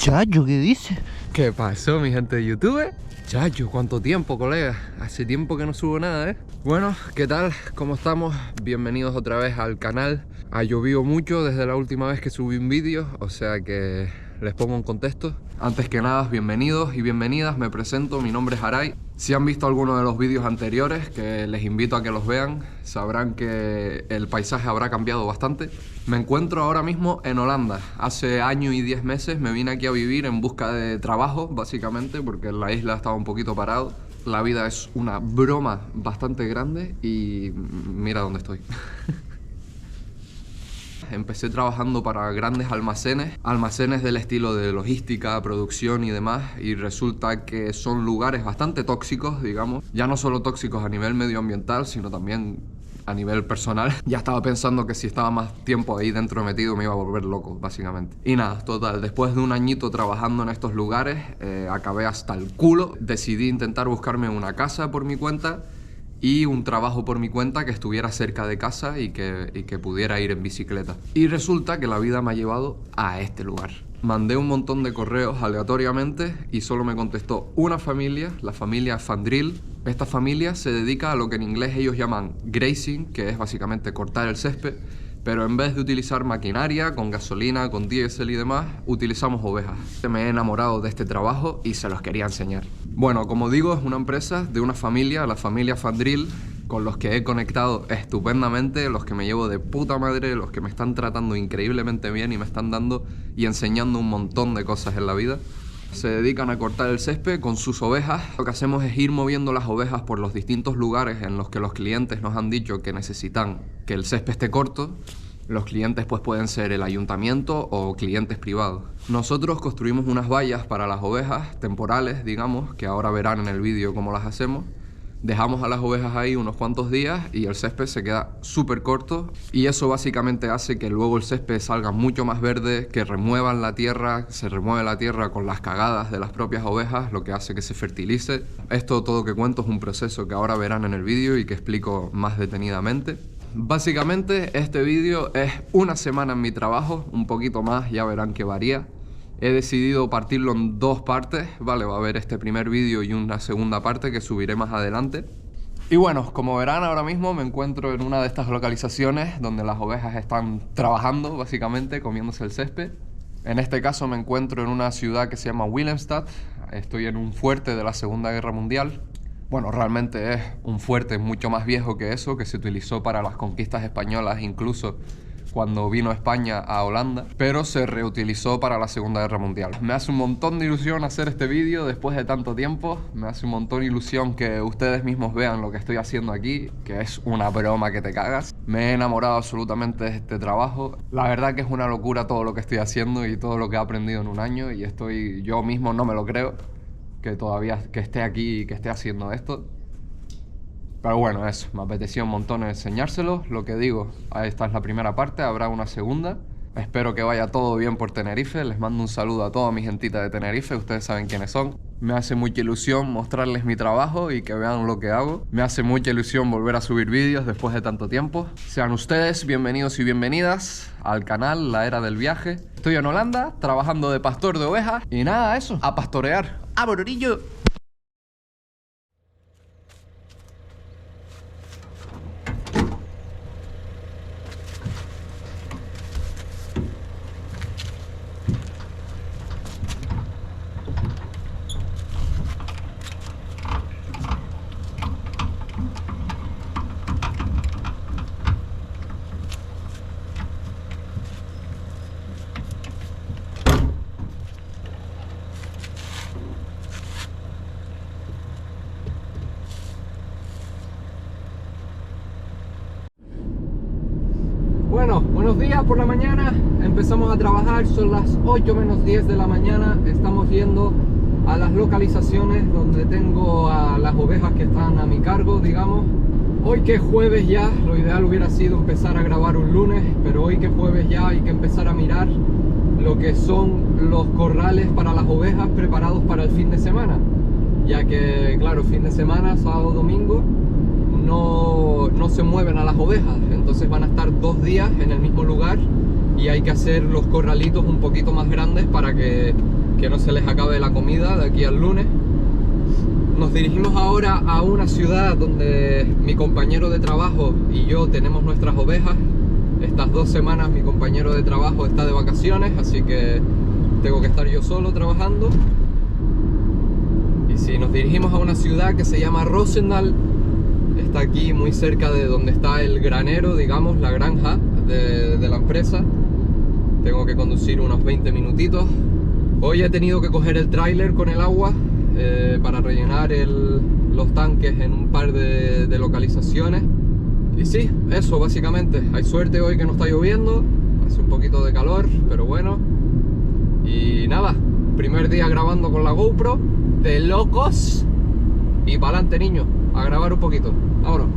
Chacho, ¿qué dice? ¿Qué pasó, mi gente de YouTube? Chacho, ¿cuánto tiempo, colega? Hace tiempo que no subo nada, ¿eh? Bueno, ¿qué tal? ¿Cómo estamos? Bienvenidos otra vez al canal. Ha llovido mucho desde la última vez que subí un vídeo, o sea que les pongo en contexto. Antes que nada, bienvenidos y bienvenidas, me presento, mi nombre es Aray. Si han visto alguno de los vídeos anteriores, que les invito a que los vean, sabrán que el paisaje habrá cambiado bastante. Me encuentro ahora mismo en Holanda. Hace año y 10 meses me vine aquí a vivir en busca de trabajo, básicamente, porque en la isla estaba un poquito parado. La vida es una broma bastante grande y mira dónde estoy. Empecé trabajando para grandes almacenes del estilo de logística, producción y demás, y resulta que son lugares bastante tóxicos, digamos. Ya no solo tóxicos a nivel medioambiental, sino también a nivel personal. Ya estaba pensando que si estaba más tiempo ahí dentro metido me iba a volver loco, básicamente. Y nada, total, después de un añito trabajando en estos lugares, acabé hasta el culo. Decidí intentar buscarme una casa por mi cuenta y un trabajo por mi cuenta que estuviera cerca de casa y que pudiera ir en bicicleta. Y resulta que la vida me ha llevado a este lugar. Mandé un montón de correos aleatoriamente y solo me contestó una familia, la familia Fandril. Esta familia se dedica a lo que en inglés ellos llaman grazing, que es básicamente cortar el césped, pero en vez de utilizar maquinaria, con gasolina, con diésel y demás, utilizamos ovejas. Me he enamorado de este trabajo y se los quería enseñar. Bueno, como digo, es una empresa de una familia, la familia Fandril, con los que he conectado estupendamente, los que me llevo de puta madre, los que me están tratando increíblemente bien y me están dando y enseñando un montón de cosas en la vida. Se dedican a cortar el césped con sus ovejas. Lo que hacemos es ir moviendo las ovejas por los distintos lugares en los que los clientes nos han dicho que necesitan que el césped esté corto. Los clientes pues pueden ser el ayuntamiento o clientes privados. Nosotros construimos unas vallas para las ovejas, temporales, digamos, que ahora verán en el vídeo cómo las hacemos. Dejamos a las ovejas ahí unos cuantos días y el césped se queda súper corto, y eso básicamente hace que luego el césped salga mucho más verde, que remuevan la tierra, se remueve la tierra con las cagadas de las propias ovejas, lo que hace que se fertilice. Esto todo que cuento es un proceso que ahora verán en el vídeo y que explico más detenidamente. Básicamente este vídeo es una semana en mi trabajo, un poquito más, ya verán que varía. He decidido partirlo en dos partes, ¿vale? Va a haber este primer vídeo y una segunda parte que subiré más adelante. Y bueno, como verán, ahora mismo me encuentro en una de estas localizaciones donde las ovejas están trabajando, básicamente, comiéndose el césped. En este caso me encuentro en una ciudad que se llama Willemstad. Estoy en un fuerte de la Segunda Guerra Mundial. Bueno, realmente es un fuerte mucho más viejo que eso, que se utilizó para las conquistas españolas, incluso cuando vino España a Holanda, pero se reutilizó para la Segunda Guerra Mundial. Me hace un montón de ilusión hacer este vídeo después de tanto tiempo. Me hace un montón de ilusión que ustedes mismos vean lo que estoy haciendo aquí, que es una broma que te cagas. Me he enamorado absolutamente de este trabajo. La verdad que es una locura todo lo que estoy haciendo y todo lo que he aprendido en un año, y yo mismo no me lo creo, que todavía esté aquí y que esté haciendo esto. Pero bueno, eso, me apetecía un montón enseñárselo. Lo que digo, esta es la primera parte, habrá una segunda. Espero que vaya todo bien por Tenerife. Les mando un saludo a toda mi gentita de Tenerife, ustedes saben quiénes son. Me hace mucha ilusión mostrarles mi trabajo y que vean lo que hago. Me hace mucha ilusión volver a subir vídeos después de tanto tiempo. Sean ustedes bienvenidos y bienvenidas al canal La Era del Viaje. Estoy en Holanda, trabajando de pastor de ovejas. Y nada, eso, a pastorear. ¡A Bororillo! Bueno, buenos días por la mañana, empezamos a trabajar, son las 8 menos 10 de la mañana, estamos yendo a las localizaciones donde tengo a las ovejas que están a mi cargo, digamos. Hoy que es jueves ya, lo ideal hubiera sido empezar a grabar un lunes, pero hoy que es jueves ya hay que empezar a mirar lo que son los corrales para las ovejas preparados para el fin de semana, ya que claro, fin de semana, sábado, domingo, no se mueven a las ovejas, entonces van a estar 2 días en el mismo lugar y hay que hacer los corralitos un poquito más grandes para que que no se les acabe la comida de aquí al lunes. Nos dirigimos ahora a una ciudad donde mi compañero de trabajo y yo tenemos nuestras ovejas. Estas 2 semanas mi compañero de trabajo está de vacaciones, así que tengo que estar yo solo trabajando. Y sí, nos dirigimos a una ciudad que se llama Roosendaal. Está aquí muy cerca de donde está el granero, digamos, la granja de la empresa. Tengo que conducir unos 20 minutitos. Hoy he tenido que coger el tráiler con el agua para rellenar los tanques en un par de localizaciones. Y sí, eso básicamente. Hay suerte hoy que no está lloviendo, hace un poquito de calor, pero bueno. Y nada, primer día grabando con la GoPro, de locos. Y para adelante, niños, a grabar un poquito. Vámonos.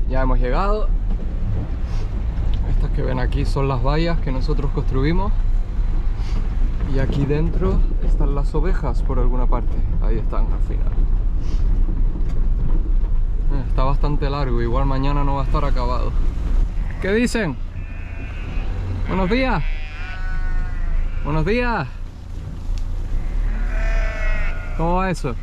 Ya hemos llegado. Estas que ven aquí son las vallas que nosotros construimos. Y aquí dentro están las ovejas por alguna parte. Ahí están al final. Está bastante largo, igual mañana no va a estar acabado. ¿Qué dicen? Buenos días. Buenos días. ¿Cómo va eso?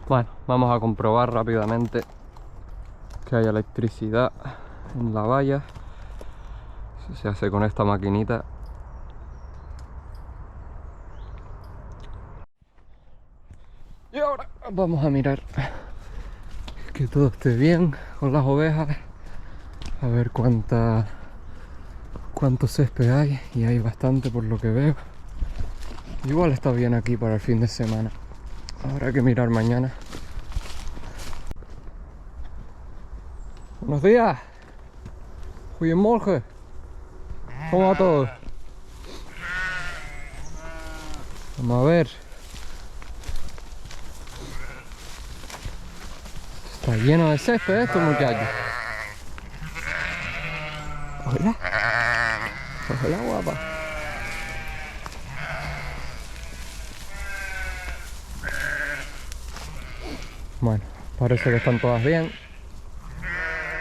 Bueno, vamos a comprobar rápidamente que hay electricidad en la valla. Eso se hace con esta maquinita. Y ahora vamos a mirar que todo esté bien con las ovejas. A ver cuánto césped hay. Y hay bastante por lo que veo. Igual está bien aquí para el fin de semana. Habrá que mirar mañana. Buenos días. Goedemorgen. ¿Cómo va todo? Vamos a ver. Está lleno de césped esto, muchachos. Hola. Hola, guapa. Bueno, parece que están todas bien.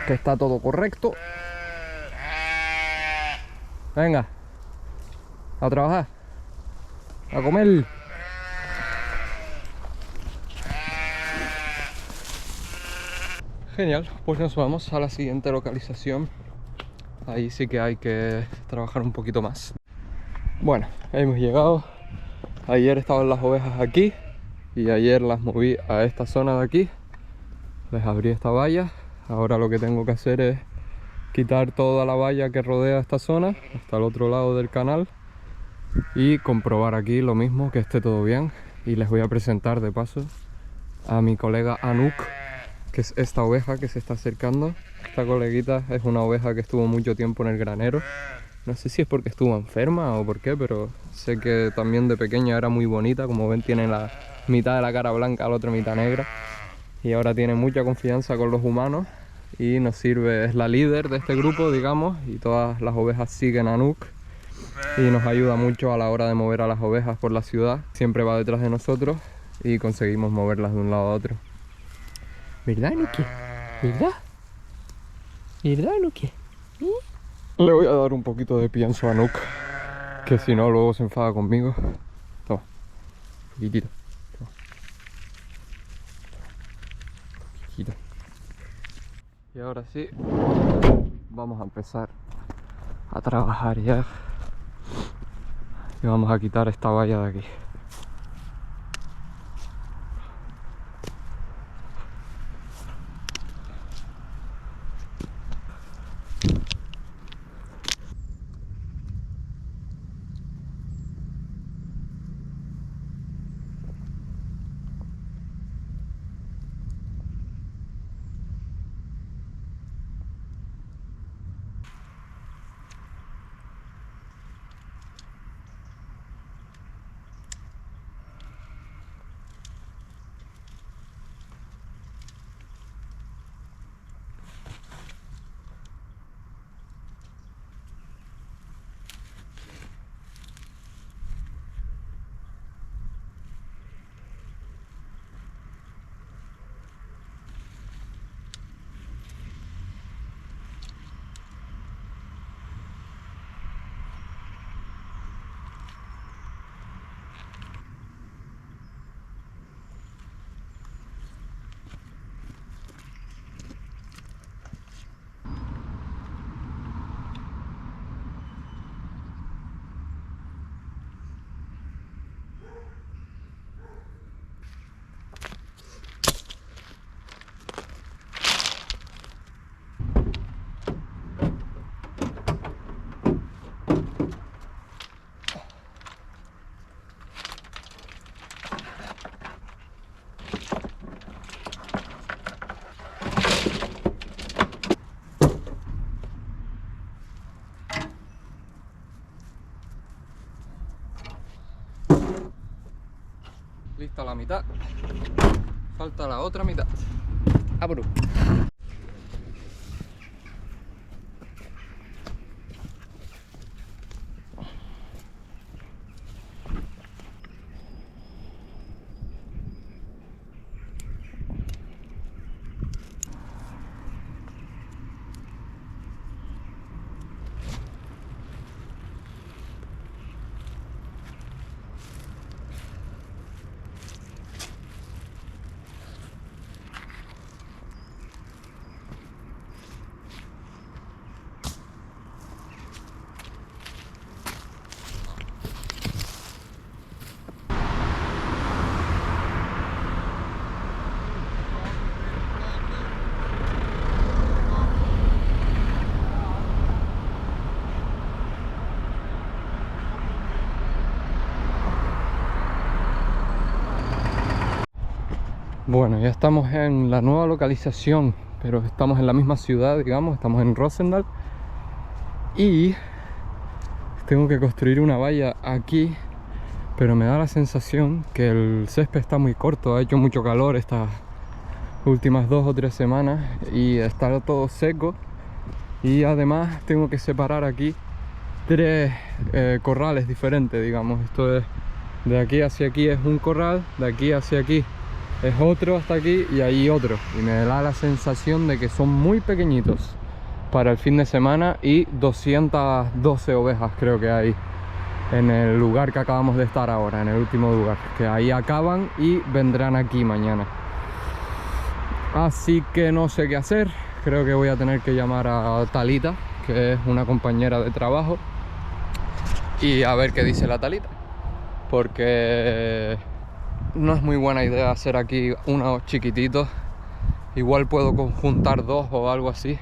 Que está todo correcto. Venga. A trabajar. A comer. Genial, pues nos vamos a la siguiente localización. Ahí sí que hay que trabajar un poquito más. Bueno, hemos llegado. Ayer estaban las ovejas aquí y ayer las moví a esta zona de aquí. Les abrí esta valla. Ahora lo que tengo que hacer es quitar toda la valla que rodea esta zona hasta el otro lado del canal y comprobar aquí lo mismo, que esté todo bien. Y les voy a presentar de paso a mi colega Anouk, que es esta oveja que se está acercando. Esta coleguita es una oveja que estuvo mucho tiempo en el granero. No sé si es porque estuvo enferma o por qué, pero sé que también de pequeña era muy bonita. Como ven, tiene la mitad de la cara blanca, la otra mitad negra. Y ahora tiene mucha confianza con los humanos y nos sirve, es la líder de este grupo, digamos, y todas las ovejas siguen a Anouk y nos ayuda mucho a la hora de mover a las ovejas por la ciudad. Siempre va detrás de nosotros y conseguimos moverlas de un lado a otro. ¿Verdad, Nuki? ¿Verdad? ¿Verdad, Nuki? Le voy a dar un poquito de pienso a Anouk, que si no luego se enfada conmigo. Toma, poquitito. Toma. Poquitito. Y ahora sí, vamos a empezar a trabajar ya. Y vamos a quitar esta valla de aquí. Lista la mitad. Falta la otra mitad. Abro. Bueno, ya estamos en la nueva localización, pero estamos en la misma ciudad, digamos, estamos en Roosendaal. Y tengo que construir una valla aquí, pero me da la sensación que el césped está muy corto. Ha hecho mucho calor estas últimas 2 o 3 semanas y está todo seco. Y además tengo que separar aquí 3 corrales diferentes, digamos. Esto es de aquí hacia aquí es un corral, de aquí hacia aquí es otro hasta aquí y ahí otro. Y me da la sensación de que son muy pequeñitos para el fin de semana y 212 ovejas creo que hay en el lugar que acabamos de estar ahora, en el último lugar. Que ahí acaban y vendrán aquí mañana. Así que no sé qué hacer. Creo que voy a tener que llamar a Talita, que es una compañera de trabajo, y a ver qué dice la Talita. Porque no es muy buena idea hacer aquí unos chiquititos. Igual puedo conjuntar 2 o algo así.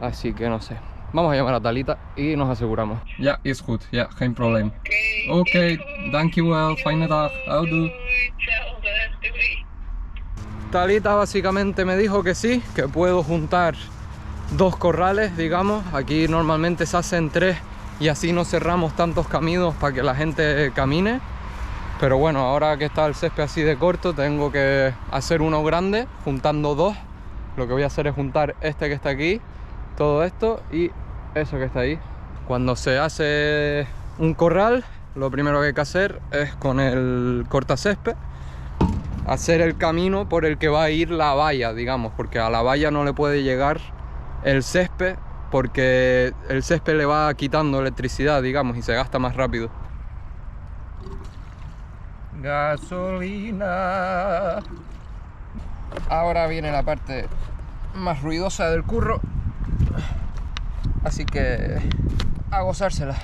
Así que no sé. Vamos a llamar a Talita y nos aseguramos. Ja, is goed. Ja, geen probleem. Oké, dankjewel. Fijne dag. Houdoe. Talita básicamente me dijo que sí, que puedo juntar 2 corrales, digamos. Aquí normalmente se hacen 3 y así no cerramos tantos caminos para que la gente camine. Pero bueno, ahora que está el césped así de corto, tengo que hacer uno grande, juntando 2. Lo que voy a hacer es juntar este que está aquí, todo esto y eso que está ahí. Cuando se hace un corral, lo primero que hay que hacer es con el cortacésped hacer el camino por el que va a ir la valla, digamos, porque a la valla no le puede llegar el césped porque el césped le va quitando electricidad, digamos, y se gasta más rápido. Gasolina. Ahora viene la parte más ruidosa del curro, así que a gozársela.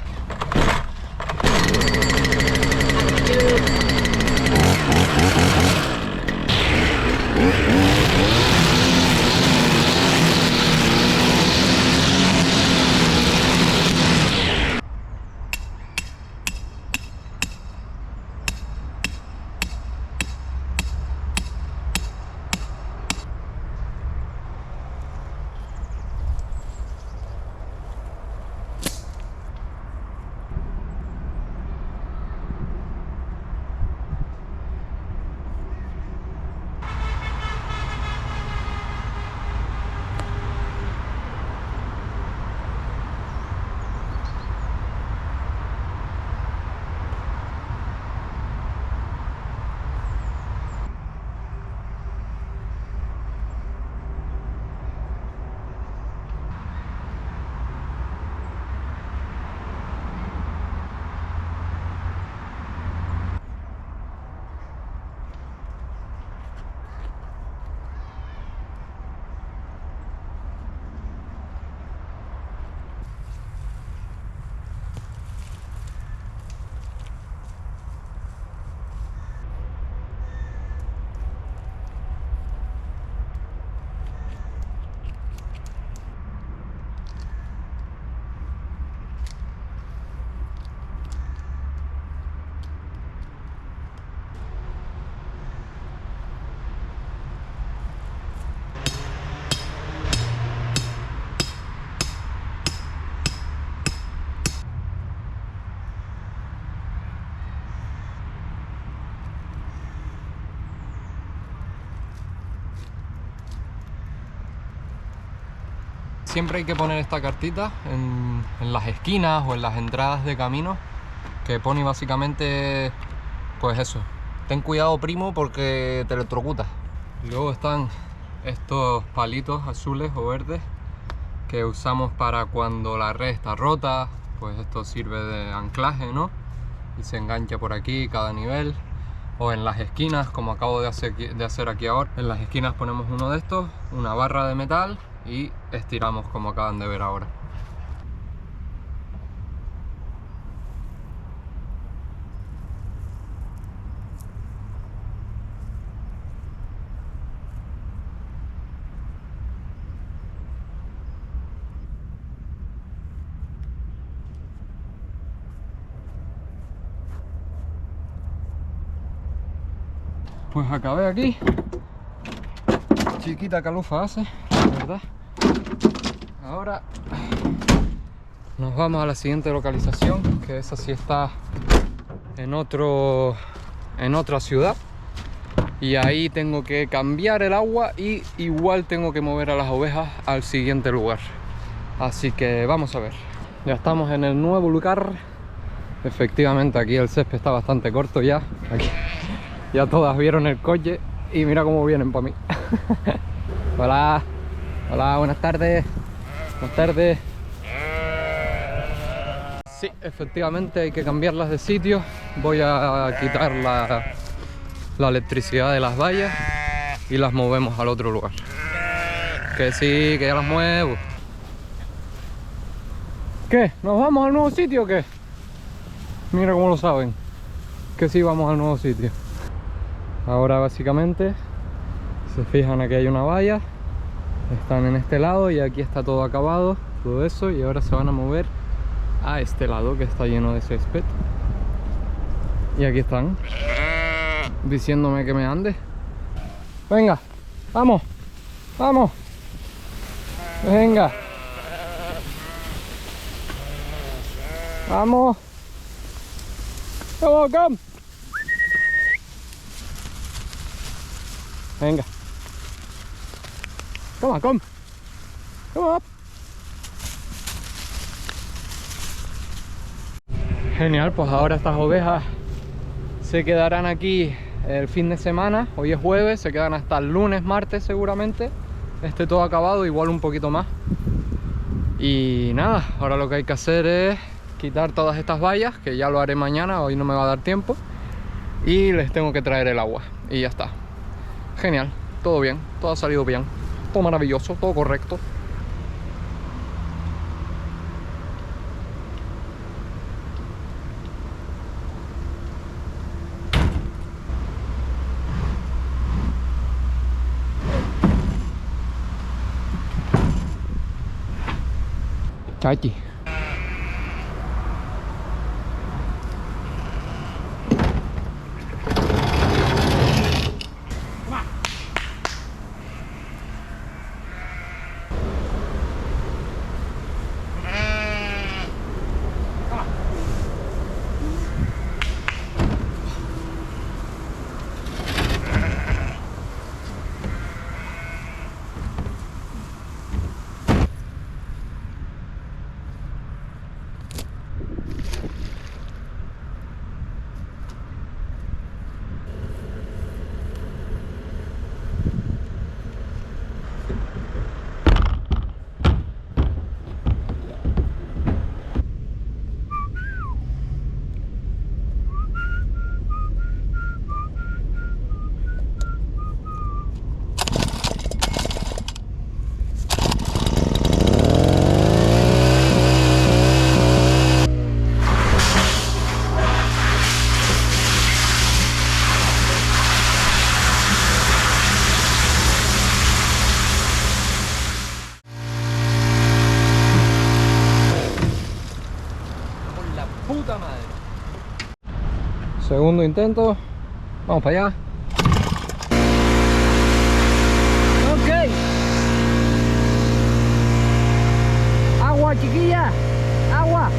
siempre hay que poner esta cartita en las esquinas o en las entradas de camino, que pone básicamente, pues eso, ten cuidado primo porque te electrocutas. Y luego están estos palitos azules o verdes que usamos para cuando la red está rota, pues esto sirve de anclaje, ¿no? Y se engancha por aquí cada nivel. O en las esquinas, como acabo de hacer aquí ahora, en las esquinas ponemos uno de estos, una barra de metal, y estiramos como acaban de ver ahora. Pues acabé aquí. Chiquita calufa hace, la verdad. Ahora nos vamos a la siguiente localización, que esa sí está en otra ciudad. Y ahí tengo que cambiar el agua y igual tengo que mover a las ovejas al siguiente lugar. Así que vamos a ver. Ya estamos en el nuevo lugar. Efectivamente aquí el césped está bastante corto ya. Aquí ya todas vieron el coche y mira cómo vienen para mí. Hola, hola, buenas tardes. Buenas tardes. Sí, efectivamente hay que cambiarlas de sitio. Voy a quitar la electricidad de las vallas y las movemos al otro lugar. Que sí, que ya las muevo. ¿Qué? ¿Nos vamos al nuevo sitio o qué? Mira cómo lo saben. Que sí, vamos al nuevo sitio. Ahora básicamente se fijan, aquí hay una valla, están en este lado y aquí está todo acabado, todo eso, y ahora se van a mover a este lado que está lleno de césped. Y aquí están diciéndome que me ande. Venga, vamos, vamos, venga, vamos, come on, come. Venga. Come on, come. Come up. Genial, pues ahora estas ovejas se quedarán aquí el fin de semana. Hoy es jueves, se quedan hasta el lunes, martes seguramente. Esté todo acabado, igual un poquito más. Y nada, ahora lo que hay que hacer es quitar todas estas vallas, que ya lo haré mañana, hoy no me va a dar tiempo. Y les tengo que traer el agua y ya está. Genial, todo bien, todo ha salido bien, todo maravilloso, todo correcto. Chachi. Puta madre. Segundo intento. Vamos para allá. Ok. Agua, chiquilla. Agua.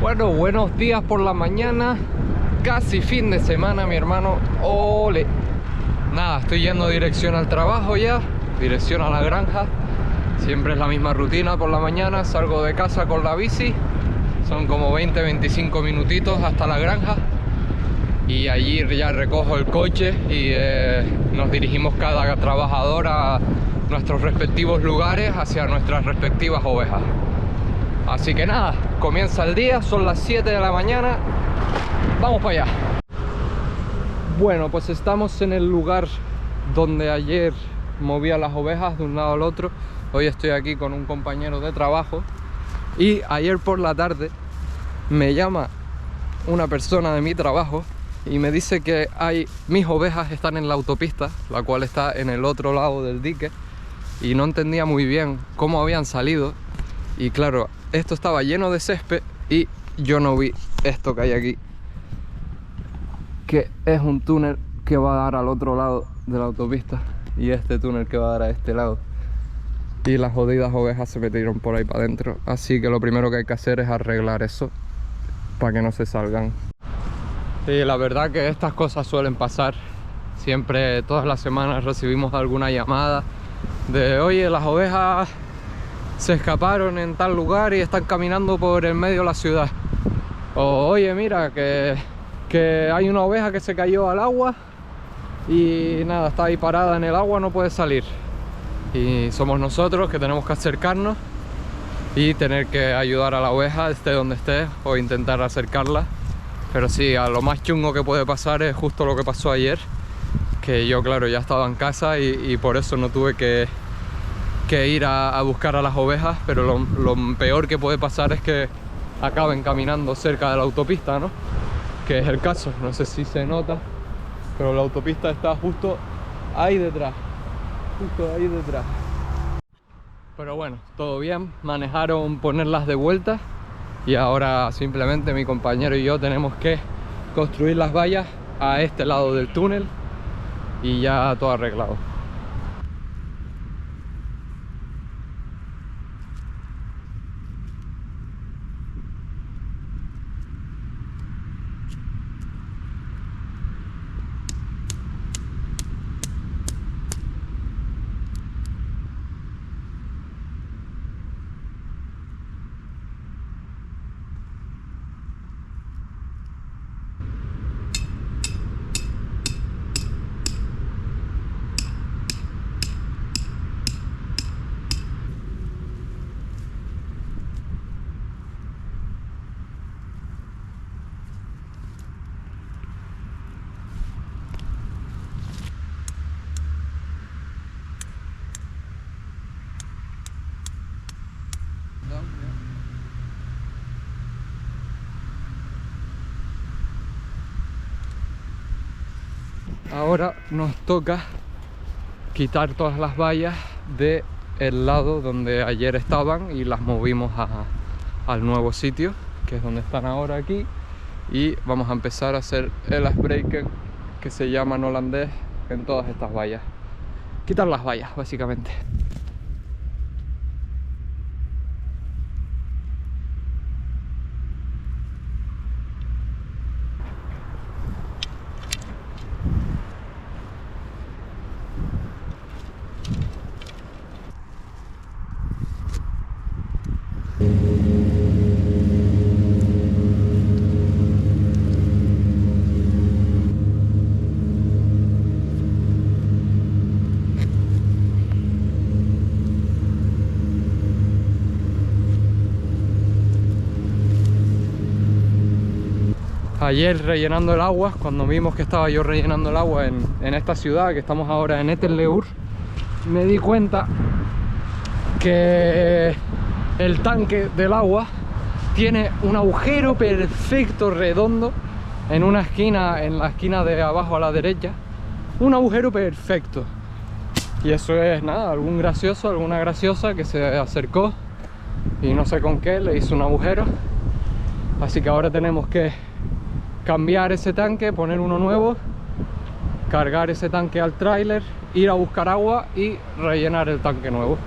Bueno, buenos días por la mañana, casi fin de semana, mi hermano. Ole. Nada, estoy yendo dirección al trabajo ya, dirección a la granja. Siempre es la misma rutina por la mañana, salgo de casa con la bici. Son como 20-25 minutitos hasta la granja. Y allí ya recojo el coche y nos dirigimos cada trabajador a nuestros respectivos lugares, hacia nuestras respectivas ovejas. Así que nada, comienza el día, son las 7 de la mañana, vamos para allá. Bueno, pues estamos en el lugar donde ayer movía las ovejas de un lado al otro. Hoy estoy aquí con un compañero de trabajo y ayer por la tarde me llama una persona de mi trabajo y me dice que mis ovejas están en la autopista, la cual está en el otro lado del dique, y no entendía muy bien cómo habían salido. Y claro, esto estaba lleno de césped y yo no vi esto que hay aquí, que es un túnel que va a dar al otro lado de la autopista, y este túnel que va a dar a este lado. Y las jodidas ovejas se metieron por ahí para adentro, así que lo primero que hay que hacer es arreglar eso para que no se salgan. Sí, la verdad que estas cosas suelen pasar. Siempre, todas las semanas recibimos alguna llamada de: oye, las ovejas se escaparon en tal lugar y están caminando por el medio de la ciudad. O oye, mira, que hay una oveja que se cayó al agua y nada, está ahí parada en el agua, no puede salir. Y somos nosotros que tenemos que acercarnos y tener que ayudar a la oveja, esté donde esté, o intentar acercarla. Pero sí, a lo más chungo que puede pasar es justo lo que pasó ayer, que yo, claro, ya estaba en casa y por eso no tuve que ir a buscar a las ovejas. Pero lo peor que puede pasar es que acaben caminando cerca de la autopista, ¿no? Que es el caso, no sé si se nota, pero la autopista está justo ahí detrás, justo ahí detrás. Pero bueno, todo bien, manejaron ponerlas de vuelta y ahora simplemente mi compañero y yo tenemos que construir las vallas a este lado del túnel y ya todo arreglado. Ahora nos toca quitar todas las vallas del lado donde ayer estaban y las movimos al nuevo sitio, que es donde están ahora aquí, y vamos a empezar a hacer el icebreaker, que se llama en holandés, en todas estas vallas. Quitar las vallas, básicamente. Ayer rellenando el agua, cuando vimos que estaba yo rellenando el agua en esta ciudad, que estamos ahora en Etten-Leur, me di cuenta que el tanque del agua tiene un agujero perfecto, redondo, en una esquina, en la esquina de abajo a la derecha. Un agujero perfecto. Y eso es nada, algún gracioso, alguna graciosa que se acercó y no sé con qué le hizo un agujero. Así que ahora tenemos que cambiar ese tanque, poner uno nuevo, cargar ese tanque al tráiler, ir a buscar agua y rellenar el tanque nuevo.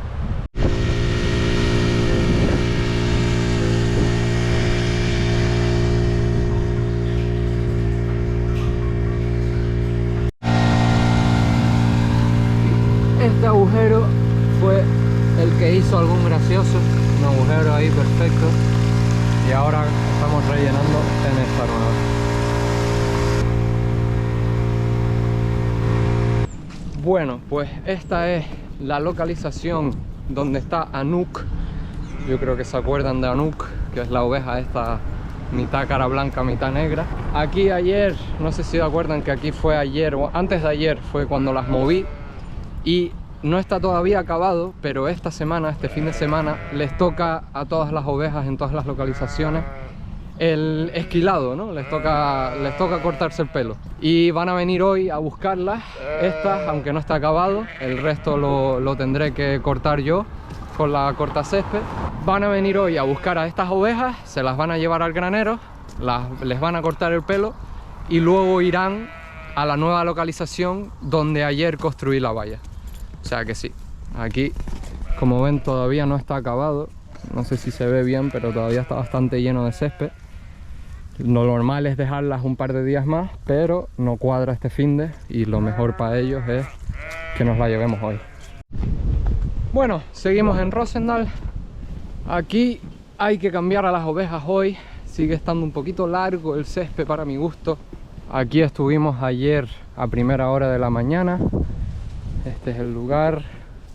precioso, un agujero ahí perfecto, y ahora estamos rellenando en esta nueva. Bueno, pues esta es la localización donde está Anuk. Yo creo que se acuerdan de Anuk, que es la oveja esta mitad cara blanca, mitad negra. Aquí ayer, no sé si se acuerdan que aquí fue ayer o antes de ayer fue cuando las moví, y no está todavía acabado, pero esta semana, este fin de semana, les toca a todas las ovejas en todas las localizaciones el esquilado, ¿no? Les toca cortarse el pelo. Y van a venir hoy a buscarlas, estas, aunque no está acabado. El resto lo tendré que cortar yo con la cortacésped. Van a venir hoy a buscar a estas ovejas, se las van a llevar al granero, les van a cortar el pelo y luego irán a la nueva localización donde ayer construí la valla. O sea que sí, aquí, como ven, todavía no está acabado. No sé si se ve bien, pero todavía está bastante lleno de césped. Lo normal es dejarlas un par de días más, pero no cuadra este finde y lo mejor para ellos es que nos la llevemos hoy. Bueno, seguimos en Rosendal. Aquí hay que cambiar a las ovejas hoy. Sigue estando un poquito largo el césped para mi gusto. Aquí estuvimos ayer a primera hora de la mañana. Este es el lugar.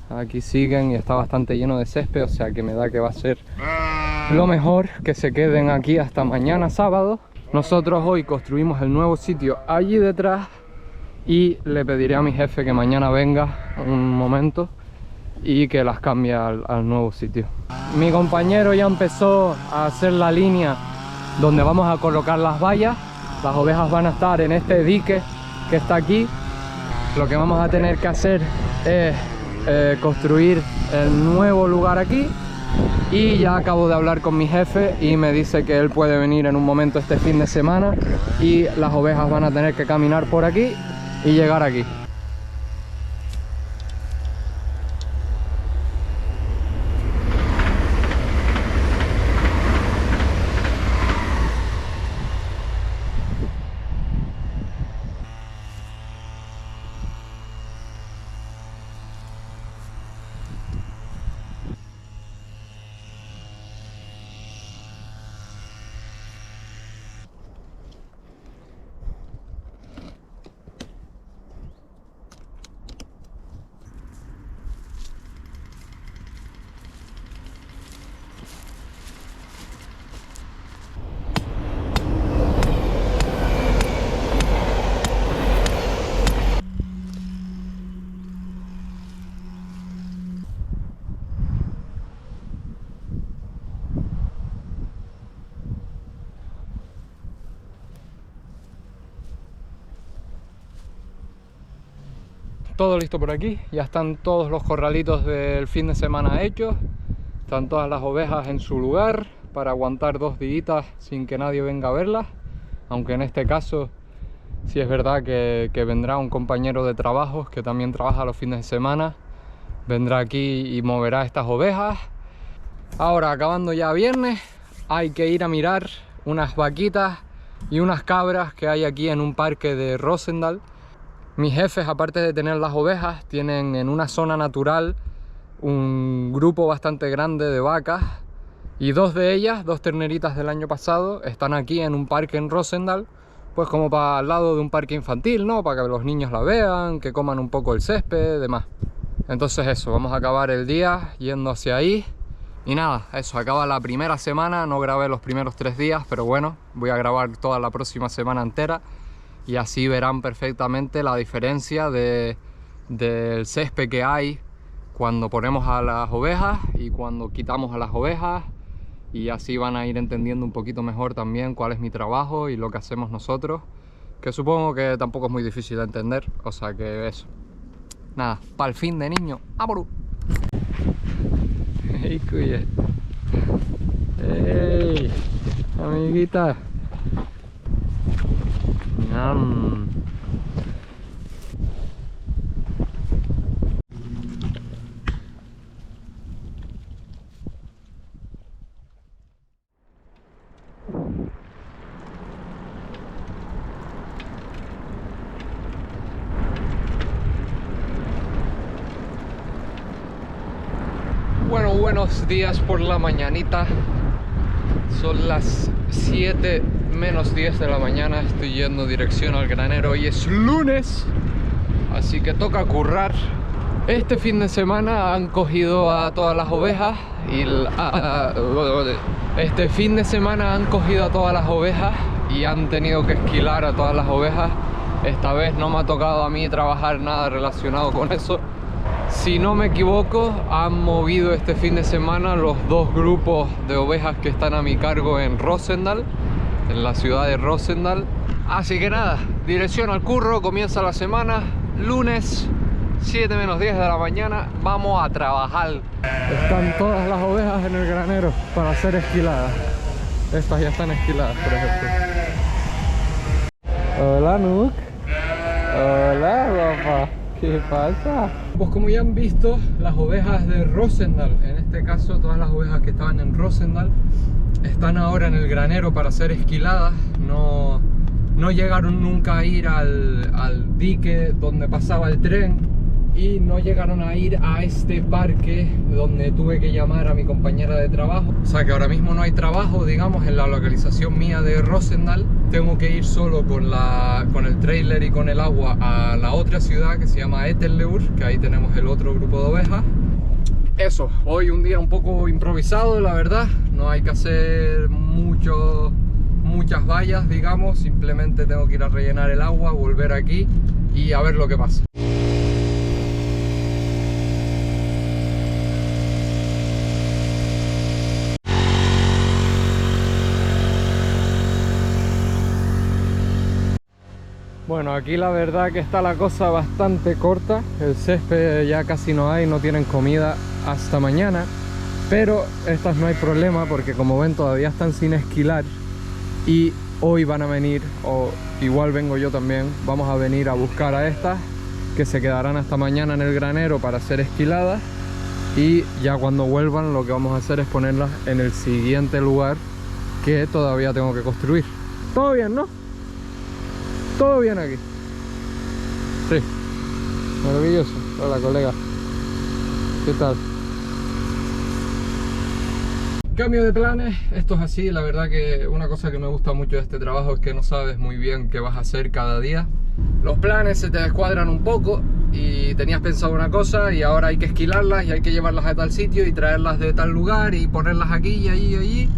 Aquí siguen y está bastante lleno de césped, o sea que me da que va a ser lo mejor que se queden aquí hasta mañana sábado. Nosotros hoy construimos el nuevo sitio allí detrás y le pediré a mi jefe que mañana venga un momento y que las cambie al nuevo sitio. Mi compañero ya empezó a hacer la línea donde vamos a colocar las vallas. Las ovejas van a estar en este dique que está aquí. Lo que vamos a tener que hacer es construir el nuevo lugar aquí, y ya acabo de hablar con mi jefe y me dice que él puede venir en un momento este fin de semana y las ovejas van a tener que caminar por aquí y llegar aquí. Todo listo por aquí, ya están todos los corralitos del fin de semana hechos, están todas las ovejas en su lugar para aguantar 2 días sin que nadie venga a verlas, aunque en este caso sí es verdad que vendrá un compañero de trabajo que también trabaja los fines de semana, vendrá aquí y moverá estas ovejas. Ahora, acabando ya viernes, hay que ir a mirar unas vaquitas y unas cabras que hay aquí en un parque de Rosendal. Mis jefes, aparte de tener las ovejas, tienen en una zona natural un grupo bastante grande de vacas, y 2 de ellas, 2 terneritas del año pasado, están aquí en un parque en Rosendal, pues como para al lado de un parque infantil, ¿no? Para que los niños la vean, que coman un poco el césped y demás. Entonces eso, vamos a acabar el día yendo hacia ahí. Y nada, eso, acaba la primera semana, no grabé los primeros 3 días, pero bueno, voy a grabar toda la próxima semana entera. Y así verán perfectamente la diferencia del césped que hay cuando ponemos a las ovejas y cuando quitamos a las ovejas, y así van a ir entendiendo un poquito mejor también cuál es mi trabajo y lo que hacemos nosotros, que supongo que tampoco es muy difícil de entender, o sea que eso. Nada, para el fin de niño, ¡vámonos! ¡Ey, cuya! ¡Ey, amiguita! Buenos días por la mañanita. Son las 7 menos 10 de la mañana. Estoy yendo dirección al granero. Hoy es lunes, así que toca currar. Este fin de semana han cogido a todas las ovejas y han tenido que esquilar a todas las ovejas. Esta vez no me ha tocado a mí trabajar nada relacionado con eso. Si no me equivoco, han movido este fin de semana los dos grupos de ovejas que están a mi cargo en Roosendaal, en la ciudad de Roosendaal. Así que nada, dirección al curro, comienza la semana, lunes, 7 menos 10 de la mañana, vamos a trabajar. Están todas las ovejas en el granero para ser esquiladas. Estas ya están esquiladas, por ejemplo. Hola, Nuk. Hola, guapa. ¿Qué pasa? Pues como ya han visto, las ovejas de Roosendaal, en este caso todas las ovejas que estaban en Roosendaal, están ahora en el granero para ser esquiladas. No llegaron nunca a ir al dique donde pasaba el tren y no llegaron a ir a este parque donde tuve que llamar a mi compañera de trabajo. O sea que ahora mismo no hay trabajo, digamos, en la localización mía de Roosendaal. Tengo que ir solo con el trailer y con el agua a la otra ciudad que se llama Etten-Leur, que ahí tenemos el otro grupo de ovejas. Eso, hoy un día un poco improvisado, la verdad. No hay que hacer muchas vallas, digamos. Simplemente tengo que ir a rellenar el agua, volver aquí y a ver lo que pasa. Bueno, aquí la verdad que está la cosa bastante corta. El césped ya casi no hay, no tienen comida hasta mañana. Pero estas no hay problema porque, como ven, todavía están sin esquilar. Y hoy van a venir, o igual vengo yo también, vamos a venir a buscar a estas, que se quedarán hasta mañana en el granero para ser esquiladas. Y ya cuando vuelvan lo que vamos a hacer es ponerlas en el siguiente lugar que todavía tengo que construir. ¿Todo bien, no? ¿Todo bien aquí? Sí. Maravilloso. Hola, colega. ¿Qué tal? Cambio de planes. Esto es así. La verdad que una cosa que me gusta mucho de este trabajo es que no sabes muy bien qué vas a hacer cada día. Los planes se te descuadran un poco y tenías pensado una cosa y ahora hay que esquilarlas y hay que llevarlas a tal sitio y traerlas de tal lugar y ponerlas aquí y allí y allí.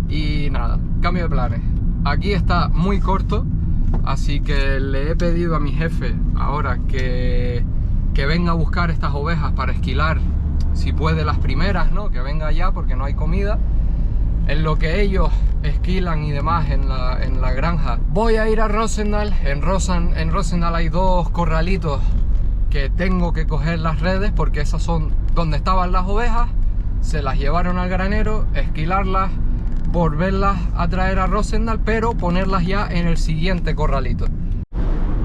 Y nada, cambio de planes. Aquí está muy corto. Así que le he pedido a mi jefe ahora que venga a buscar estas ovejas para esquilar, si puede las primeras, ¿no? Que venga ya porque no hay comida. En lo que ellos esquilan y demás en la granja, voy a ir a Roosendaal. En Roosendaal hay dos corralitos que tengo que coger las redes porque esas son donde estaban las ovejas. Se las llevaron al granero, esquilarlas, volverlas a traer a Roosendaal, pero ponerlas ya en el siguiente corralito.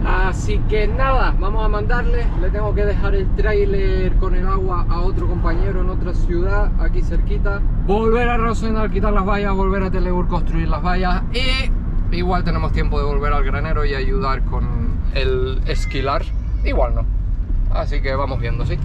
Así que nada, vamos a mandarle. Le tengo que dejar el tráiler con el agua a otro compañero en otra ciudad, aquí cerquita. Volver a Roosendaal, quitar las vallas, volver a Etten-Leur, construir las vallas. Y igual tenemos tiempo de volver al granero y ayudar con el esquilar. Igual no. Así que vamos viendo, ¿sí?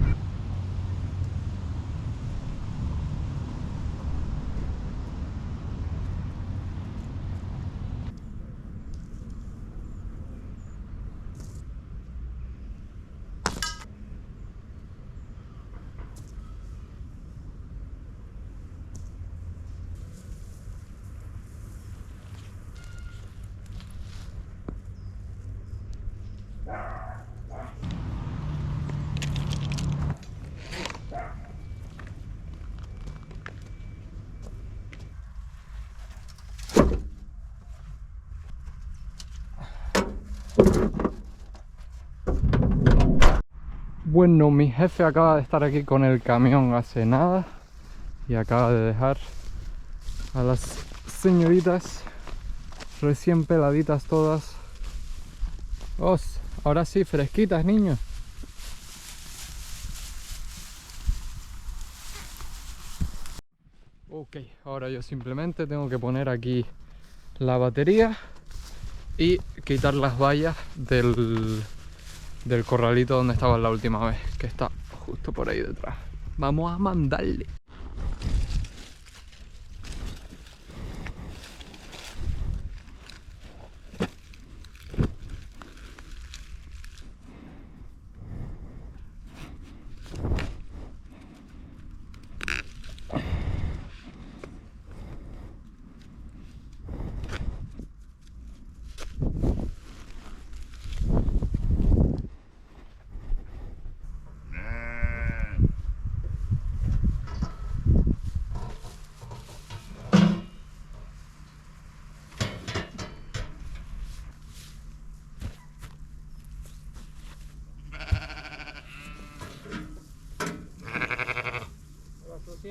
Bueno, mi jefe acaba de estar aquí con el camión hace nada y acaba de dejar a las señoritas recién peladitas todas. Ahora sí, fresquitas, niños. Ok, ahora yo simplemente tengo que poner aquí la batería y quitar las vallas del corralito donde estaba la última vez, que está justo por ahí detrás. Vamos a mandarle.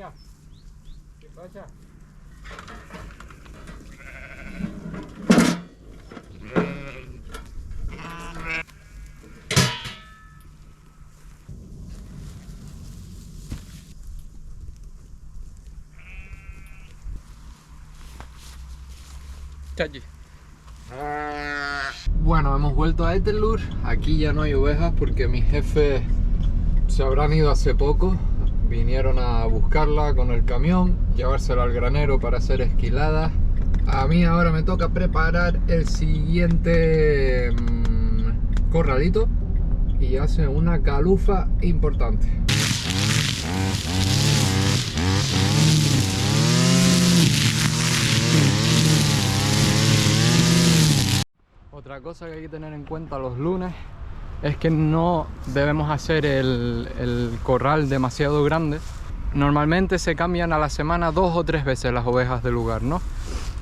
María. ¿Qué pasa? Chachi. Bueno, hemos vuelto a Ettelur. Aquí ya no hay ovejas porque mis jefes se habrán ido hace poco. Vinieron a buscarla con el camión, llevársela al granero para hacer esquiladas. A mí ahora me toca preparar el siguiente corralito y hace una calufa importante. Otra cosa que hay que tener en cuenta los lunes es que no debemos hacer el corral demasiado grande. Normalmente se cambian a la semana 2 o 3 veces las ovejas del lugar, ¿no?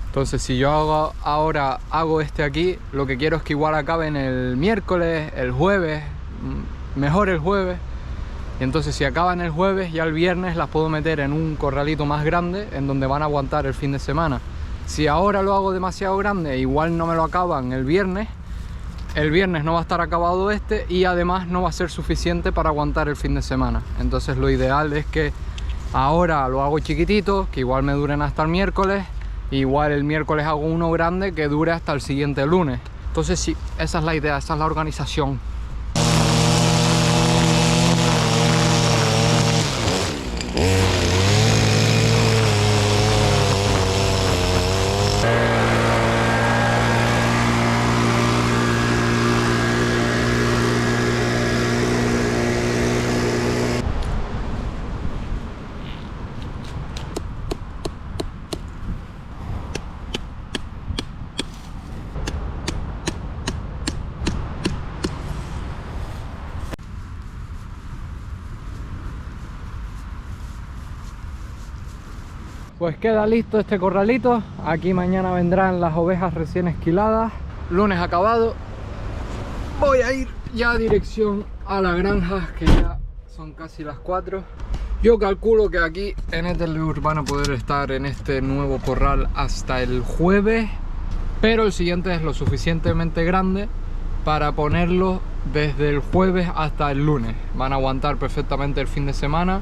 Entonces si yo ahora hago este aquí, lo que quiero es que igual acaben el miércoles, el jueves, mejor el jueves. Y entonces si acaban el jueves, ya el viernes las puedo meter en un corralito más grande en donde van a aguantar el fin de semana. Si ahora lo hago demasiado grande, igual no me lo acaban el viernes no va a estar acabado este y además no va a ser suficiente para aguantar el fin de semana. Entonces lo ideal es que ahora lo hago chiquitito, que igual me duren hasta el miércoles, igual el miércoles hago uno grande que dure hasta el siguiente lunes. Entonces sí, esa es la idea, esa es la organización. Pues queda listo este corralito. Aquí mañana vendrán las ovejas recién esquiladas. Lunes acabado. Voy a ir ya dirección a la granja, que ya son casi las 4. Yo calculo que aquí en Ettelur van a poder estar en este nuevo corral hasta el jueves, pero el siguiente es lo suficientemente grande para ponerlo desde el jueves hasta el lunes. Van a aguantar perfectamente el fin de semana.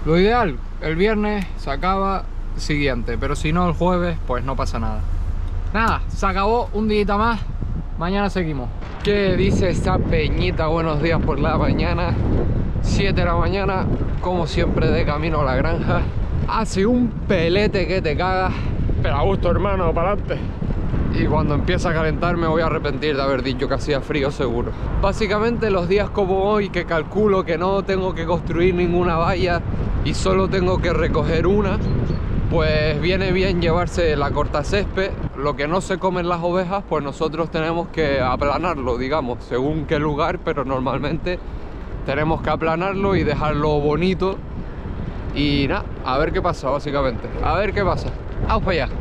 Lo ideal, el viernes se acaba siguiente, pero si no el jueves, pues no pasa nada. Nada, se acabó un día más. Mañana seguimos. ¿Qué dice esta peñita? Buenos días por la mañana. 7 de la mañana, como siempre, de camino a la granja. Hace un pelete que te cagas, pero a gusto, hermano, para adelante. Y cuando empieza a calentar me voy a arrepentir de haber dicho que hacía frío, seguro. Básicamente los días como hoy, que calculo que no tengo que construir ninguna valla y solo tengo que recoger una, pues viene bien llevarse la cortacésped. Lo que no se comen las ovejas, pues nosotros tenemos que aplanarlo, digamos, según qué lugar, pero normalmente tenemos que aplanarlo y dejarlo bonito. Y nada, a ver qué pasa, básicamente. A ver qué pasa. Vamos para allá.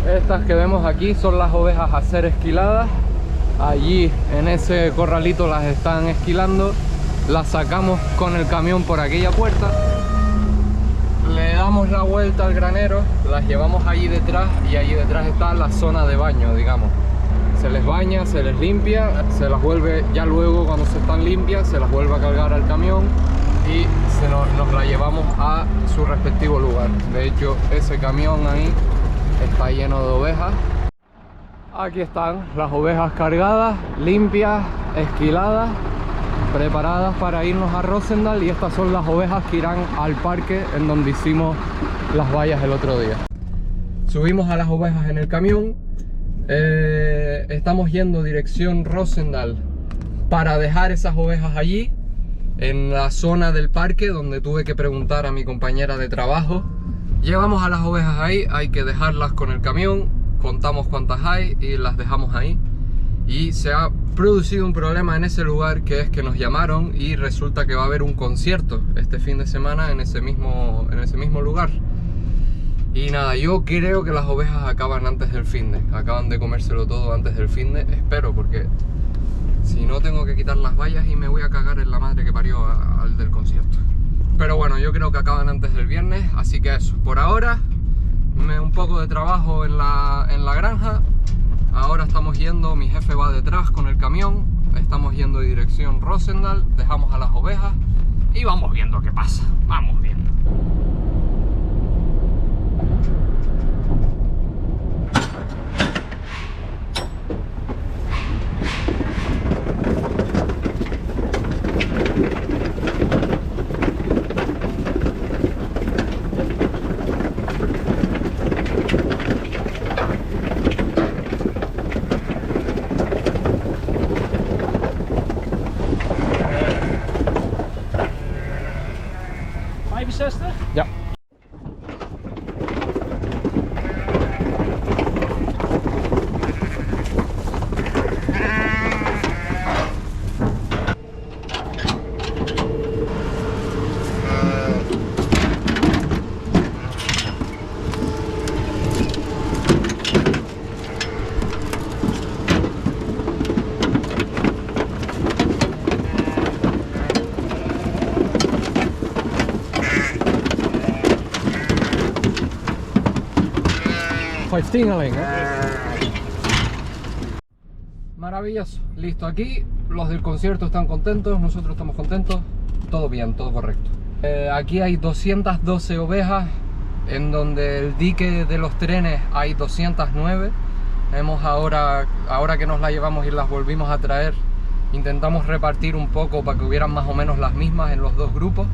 Estas que vemos aquí son las ovejas a ser esquiladas. Allí en ese corralito las están esquilando las sacamos con el camión por aquella puerta, le damos la vuelta al granero, las llevamos allí detrás y allí detrás está la zona de baño, digamos. Se les baña, se les limpia, se las vuelve, ya luego cuando se están limpias, se las vuelve a cargar al camión y nos la llevamos a su respectivo lugar. De hecho, ese camión ahí está lleno de ovejas. Aquí están las ovejas cargadas, limpias, esquiladas, preparadas para irnos a Rosendal, y estas son las ovejas que irán al parque en donde hicimos las vallas el otro día. Subimos a las ovejas en el camión, estamos yendo dirección Rosendal para dejar esas ovejas allí en la zona del parque donde tuve que preguntar a mi compañera de trabajo. Llevamos a las ovejas ahí, hay que dejarlas con el camión, contamos cuántas hay y las dejamos ahí. Y se ha producido un problema en ese lugar, que es que nos llamaron y resulta que va a haber un concierto este fin de semana en ese mismo lugar. Y nada, yo creo que las ovejas acaban antes del finde, acaban de comérselo todo antes del finde, espero, porque si no tengo que quitar las vallas y me voy a cagar en la madre que parió al del concierto. Pero bueno, yo creo que acaban antes del viernes, así que eso, por ahora un poco de trabajo en la granja. Ahora estamos yendo, mi jefe va detrás con el camión, estamos yendo en dirección Rosendal, dejamos a las ovejas y vamos viendo qué pasa, vamos viendo. Ja. Maravilloso, listo. Aquí los del concierto están contentos, nosotros estamos contentos, todo bien, todo correcto. Aquí hay 212 ovejas, en donde el dique de los trenes hay 209. Ahora que nos las llevamos y las volvimos a traer, intentamos repartir un poco para que hubieran más o menos las mismas en los dos grupos.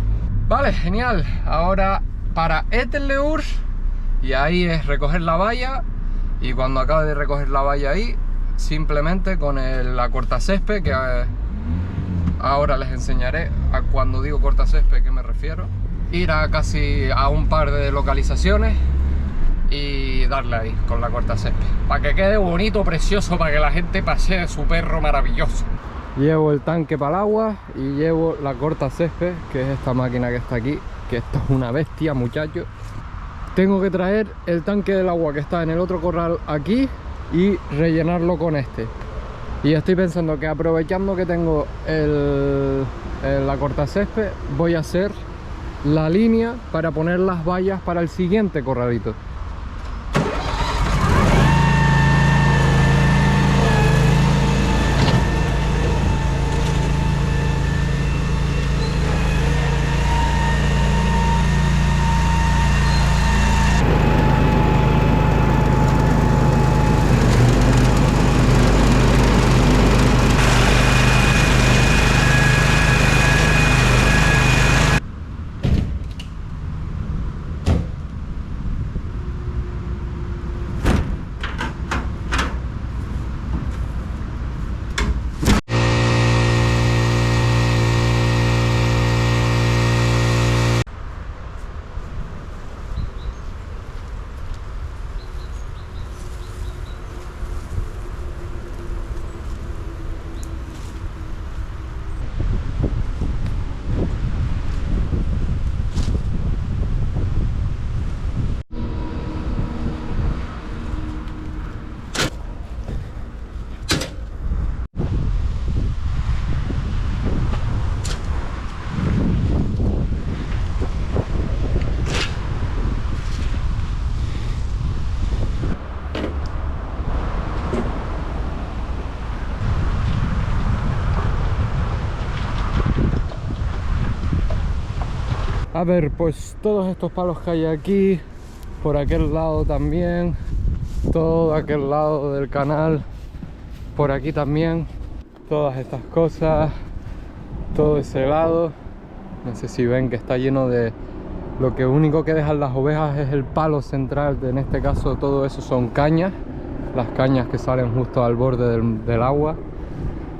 Vale, genial. Ahora para Eteleur, y ahí es recoger la valla, y cuando acabe de recoger la valla ahí, simplemente con la cortacésped, que ahora les enseñaré a cuando digo cortacésped a qué me refiero, ir a casi a un par de localizaciones y darle ahí con la cortacésped para que quede bonito, precioso, para que la gente pasee su perro maravilloso. Llevo el tanque para el agua y llevo la cortacésped, que es esta máquina que está aquí, que esto es una bestia, muchachos. Tengo que traer el tanque del agua que está en el otro corral aquí y rellenarlo con este. Y estoy pensando que, aprovechando que tengo la cortacésped, voy a hacer la línea para poner las vallas para el siguiente corralito. A ver, pues todos estos palos que hay aquí, por aquel lado también, todo aquel lado del canal, por aquí también, todas estas cosas, todo ese lado. No sé si ven que está lleno de... Lo que único que dejan las ovejas es el palo central, en este caso todo eso son cañas, las cañas que salen justo al borde del agua.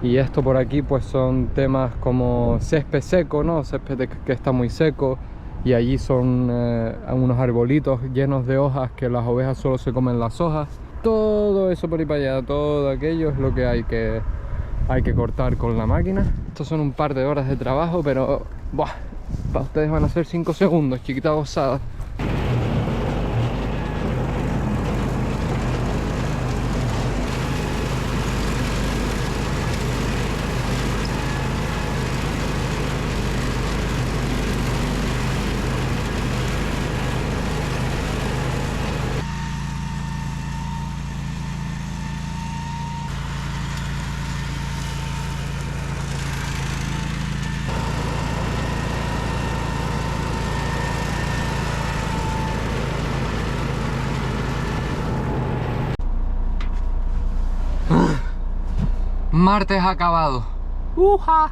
Y esto por aquí pues son temas como césped seco, ¿no? Césped que está muy seco. Y allí son unos arbolitos llenos de hojas que las ovejas solo se comen las hojas. Todo eso por ahí para allá, todo aquello es lo que hay que cortar con la máquina. Estos son un par de horas de trabajo, pero ¡buah! Para ustedes van a ser 5 segundos, chiquita gozada. Martes acabado. ¡Uja!